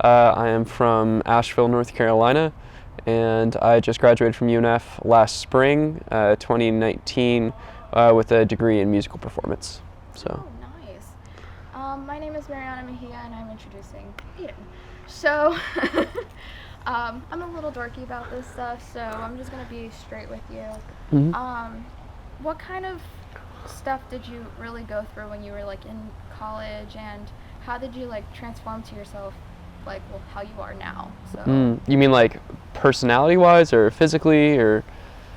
I am from Asheville, North Carolina, and I just graduated from UNF last spring, 2019, with a degree in musical performance. So. Oh, nice. My name is Mariana Mejia, and I'm introducing Aidan. So, I'm a little dorky about this stuff, so I'm just going to be straight with you. Mm-hmm. What kind of stuff did you really go through when you were like in college, and how did you like transform to yourself, like how you are now? So You mean like personality-wise or physically or?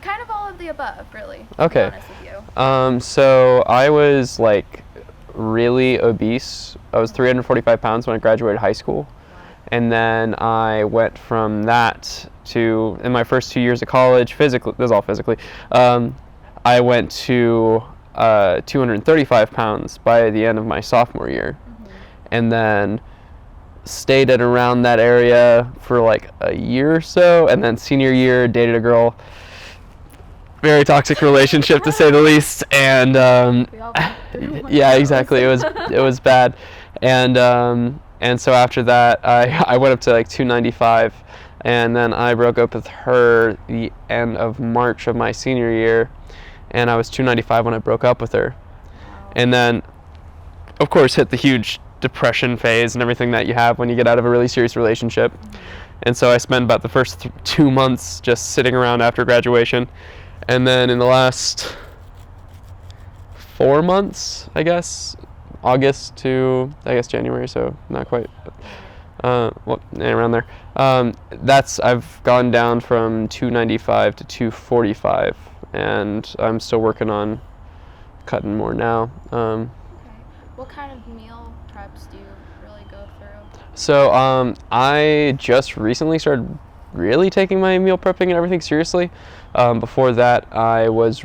kind of all of the above, really. Okay. To be honest with you. So I was like really obese. I was 345 pounds when I graduated high school. And then I went from that to, in my first 2 years of college, physically, this is all physically, I went to 235 pounds by the end of my sophomore year. And then stayed at around that area for like a year or so. And then senior year, dated a girl. Very toxic relationship to say the least. And We all went through one yeah, of those. exactly. It was bad. And so after that, I went up to like 295, and then I broke up with her the end of March of my senior year, and I was 295 when I broke up with her. Wow. And then, of course, hit the huge depression phase and everything that you have when you get out of a really serious relationship. And so I spent about the first 2 months just sitting around after graduation. And then in the last 4 months, I guess, August to, I guess, January, so not quite, around there. I've gone down from 295 to 245, and I'm still working on cutting more now. Okay. What kind of meal preps do you really go through? So I just recently started really taking my meal prepping and everything seriously. Before that, I was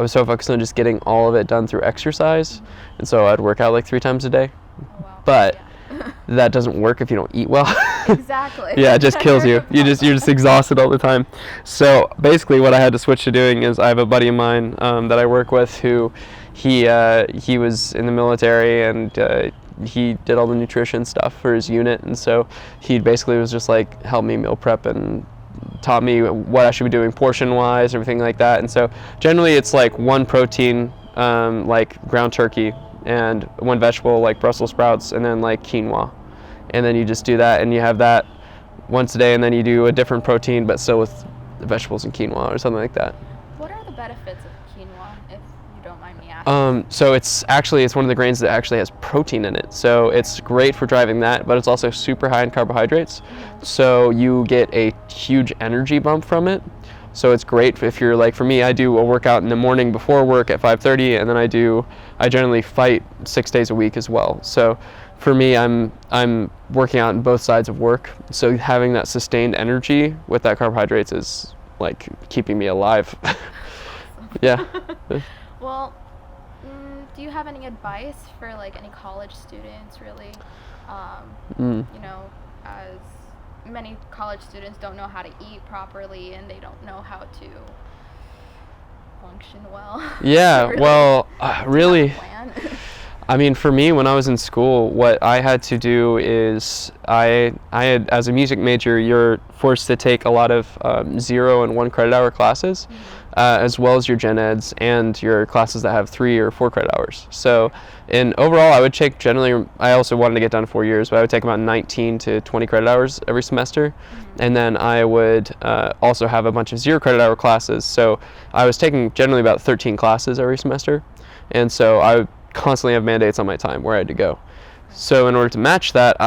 so focused on just getting all of it done through exercise, and so I'd work out like 3 times a day. Oh, wow. But Yeah. that doesn't work if you don't eat well. Exactly. Yeah, it just kills you. You're just exhausted all the time. So basically, what I had to switch to doing is I have a buddy of mine that I work with who he was in the military, and he did all the nutrition stuff for his unit, and so he basically was just like help me meal prep and taught me what I should be doing portion-wise, everything like that. And so generally it's like 1 protein, like ground turkey, and 1 vegetable like Brussels sprouts, and then like quinoa. And then you just do that, and you have that once a day, and then you do a different protein, but still with the vegetables and quinoa or something like that. What are the benefits of quinoa, if you don't mind me asking? So it's one of the grains that actually has protein in it. So it's great for driving that, but it's also super high in carbohydrates. So you get a huge energy bump from it. So it's great if you're like, for me, I do a workout in the morning before work at 5:30, and then I generally fight 6 days a week as well. So for me, I'm working out on both sides of work. So having that sustained energy with that carbohydrates is like keeping me alive. Yeah. Well, do you have any advice for like any college students, really? You know, as many college students don't know how to eat properly, and they don't know how to function well. Yeah, Really well, have a really, plan. I mean, for me, when I was in school, what I had to do is I had, as a music major, you're forced to take a lot of 0 and 1 credit hour classes, as well as your gen eds and your classes that have 3 or 4 credit hours. So, overall, I would take generally, I also wanted to get done in 4 years, but I would take about 19 to 20 credit hours every semester. And then I would also have a bunch of 0 credit hour classes. So I was taking generally about 13 classes every semester. And so I would constantly have mandates on my time where I had to go. So in order to match that,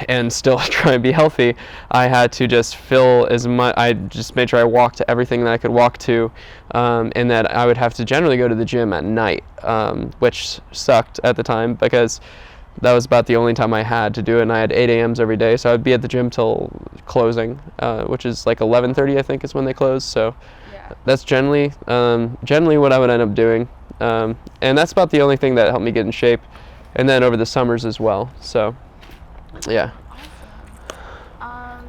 and still try and be healthy, I had to just fill as much. I just made sure I walked to everything that I could walk to, and that I would have to generally go to the gym at night, which sucked at the time because that was about the only time I had to do it, and I had 8 a.m.s every day, so I'd be at the gym till closing, which is like 11:30, I think, is when they close. So Yeah. that's generally what I would end up doing, and that's about the only thing that helped me get in shape. And then over the summers as well. So, yeah. Awesome.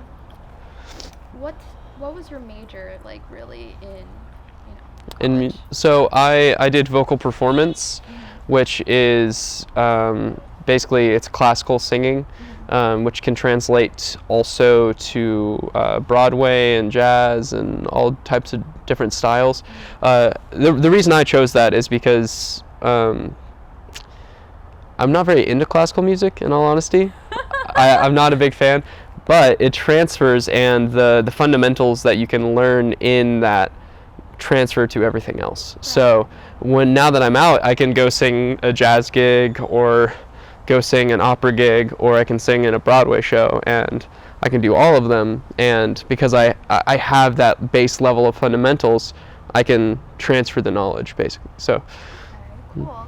What was your major like really in, college? So I did vocal performance, which is basically it's classical singing, which can translate also to Broadway and jazz and all types of different styles. The reason I chose that is because I'm not very into classical music, in all honesty. I'm not a big fan, but it transfers, and the fundamentals that you can learn in that transfer to everything else. So now that I'm out, I can go sing a jazz gig or go sing an opera gig, or I can sing in a Broadway show, and I can do all of them. And because I have that base level of fundamentals, I can transfer the knowledge, basically. So. Okay, cool.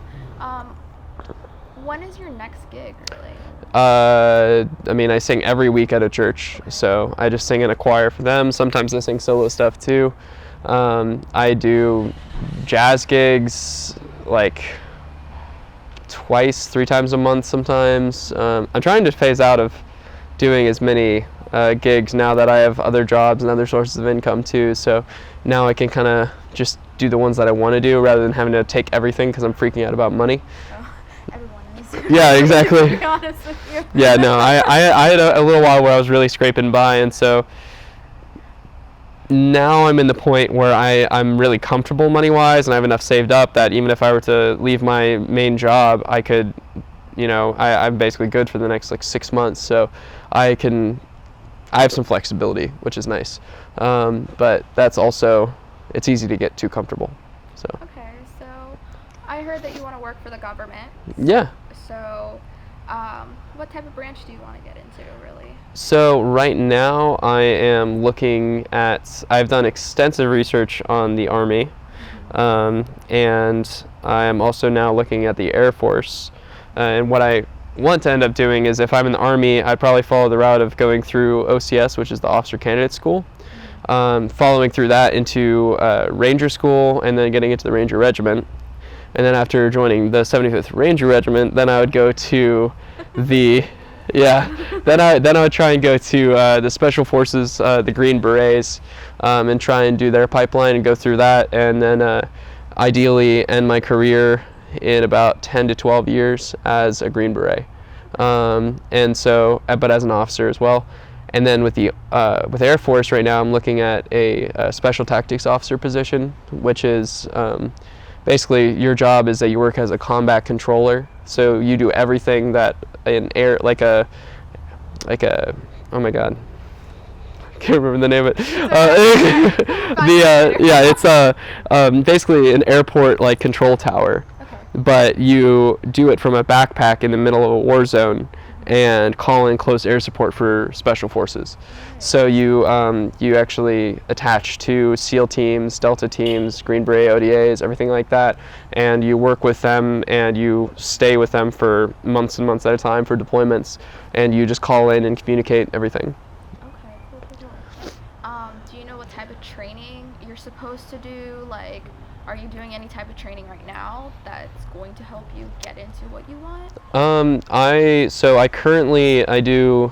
When is your next gig, really? I mean, I sing every week at a church, so I just sing in a choir for them. Sometimes I sing solo stuff too. I do jazz gigs like twice, 3 times a month sometimes. I'm trying to phase out of doing as many gigs now that I have other jobs and other sources of income too, so now I can kind of just do the ones that I want to do rather than having to take everything because I'm freaking out about money. Everyone is. Yeah, exactly. To be honest with you. Yeah, no, I had a little while where I was really scraping by, and so now I'm in the point where I'm really comfortable money-wise, and I have enough saved up that even if I were to leave my main job, I could, I'm basically good for the next like 6 months, so I have some flexibility, which is nice. But that's also, it's easy to get too comfortable. So. Okay, so I heard that you want to work for the government. Yeah. So, what type of branch do you want to get into, really? So right now I am looking at, I've done extensive research on the Army, and I am also now looking at the Air Force. And what I want to end up doing is, if I'm in the Army, I'd probably follow the route of going through OCS, which is the Officer Candidate School, following through that into Ranger School, and then getting into the Ranger Regiment. And then after joining the 75th Ranger Regiment, then I would go to the, then I would try and go to the Special Forces, the Green Berets, and try and do their pipeline and go through that, and then ideally end my career in about 10 to 12 years as a Green Beret. And so, but as an officer as well. And then with the with Air Force right now, I'm looking at a Special Tactics Officer position, which is basically your job is that you work as a combat controller. So you do everything that an air, like a, oh my God, I can't remember the name of it. It's basically an airport like control tower, but you do it from a backpack in the middle of a war zone and call in close air support for special forces. So you actually attach to SEAL teams, Delta teams, Green Beret ODAs, everything like that, and you work with them and you stay with them for months and months at a time for deployments, and you just call in and communicate everything. Okay, cool. Do you know what type of training you're supposed to do? Like, are you doing any type of training right now that's going to help you get into what you want? I currently do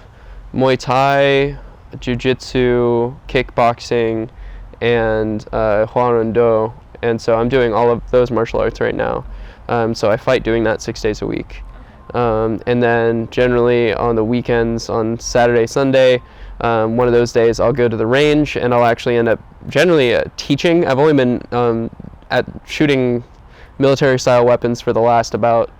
Muay Thai, Jiu-Jitsu, kickboxing, and Hwarando, and so I'm doing all of those martial arts right now. So I fight doing that 6 days a week. And then generally on the weekends, on Saturday, Sunday, one of those days I'll go to the range and I'll actually end up generally teaching. I've only been at shooting military style weapons for the last about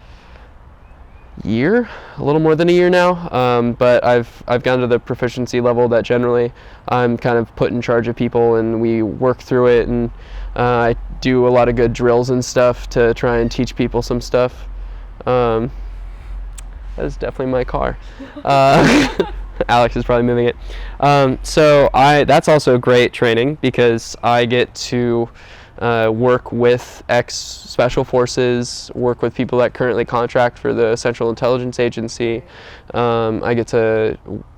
year, a little more than a year now, but I've gone to the proficiency level that generally I'm kind of put in charge of people and we work through it, and I do a lot of good drills and stuff to try and teach people some stuff. That is definitely my car. Alex is probably moving it. So that's also great training because I get to work with ex-special forces, work with people that currently contract for the Central Intelligence Agency. I get to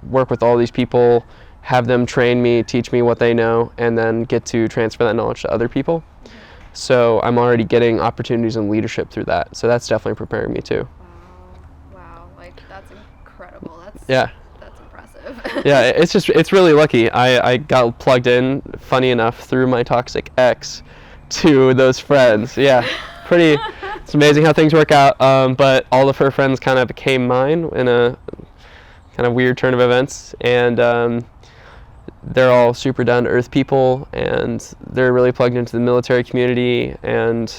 work with all these people, have them train me, teach me what they know, and then get to transfer that knowledge to other people. So I'm already getting opportunities in leadership through that. So that's definitely preparing me too. Wow, like that's incredible. That's impressive. Yeah, it's really lucky. I got plugged in, funny enough, through my toxic ex to those friends. Yeah, it's amazing how things work out. But all of her friends kind of became mine in a kind of weird turn of events, and they're all super down to earth people, and they're really plugged into the military community, and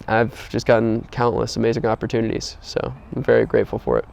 I've just gotten countless amazing opportunities, so I'm very grateful for it.